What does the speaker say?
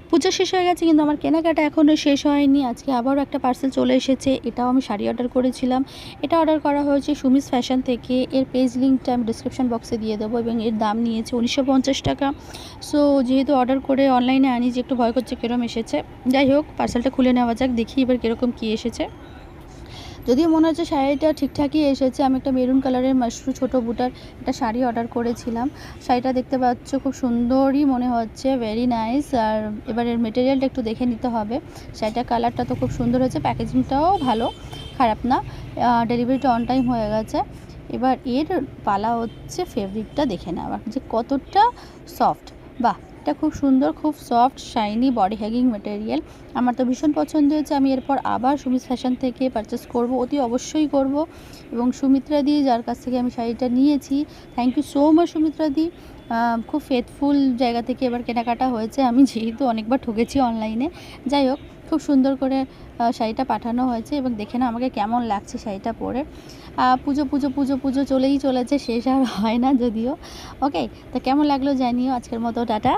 পুজো শেষ হয়ে গেছে কিন্তু আমার কেনাকাটা এখনও শেষ হয়নি। আজকে আবারও একটা পার্সেল চলে এসেছে। এটাও আমি শাড়ি অর্ডার করেছিলাম। এটা অর্ডার করা হয়েছে সুমিস ফ্যাশন থেকে। এর পেজ লিঙ্কটা আমি ডিসক্রিপশন বক্সে দিয়ে দেবো এবং এর দাম নিয়েছে ১৯৫০ টাকা। সো যেহেতু অর্ডার করে অনলাইনে আনি, যে একটু ভয় করছে কীরকম এসেছে। যাই হোক, পার্সেলটা খুলে নেওয়া যাক, দেখি এবার কীরকম কী এসেছে। যদিও মনে হচ্ছে শাড়িটা ঠিকঠাকই এসেছে। আমি একটা মেরুন কালারের মাশরু ছোটো বুটার একটা শাড়ি অর্ডার করেছিলাম। শাড়িটা দেখতে পাচ্ছ খুব সুন্দরই মনে হচ্ছে, ভেরি নাইস। আর এবার এর মেটেরিয়ালটা একটু দেখে নিতে হবে। শাড়িটার কালারটা তো খুব সুন্দর হয়েছে, প্যাকেজিংটাও ভালো, খারাপ না। ডেলিভারিটা অন টাইম হয়ে গেছে। এবার এর পালা হচ্ছে ফেব্রিকটা দেখে নেওয়ার, যে কতটা সফট। বাহ, এটা খুব সুন্দর, খুব সফট শাইনি বডি হ্যাগিং ম্যাটেরিয়াল। আমার তো ভীষণ পছন্দ হয়েছে। আমি এরপর আবার সুমিস ফ্যাশন থেকে পারচেস করব, অতি অবশ্যই করব। এবং সুমিত্রা দি, যার কাছ থেকে আমি শাড়িটা নিয়েছি, thank you so much Sumitra di. খুব ফেথফুল জায়গা থেকে এবার কেনাকাটা হয়েছে। আমি যেহেতু অনেকবার ঠকেছি অনলাইনে, যাই হোক খুব সুন্দর করে শাড়িটা পাঠানো হয়েছে। এবং দেখে না আমাকে কেমন লাগছে শাড়িটা পরে। পুজো পুজো পুজো পুজো চলেই চলেছে, শেষ আর হয় না যদিও। ওকে, তো কেমন লাগলো জানিও। আজকের মতো টাটা।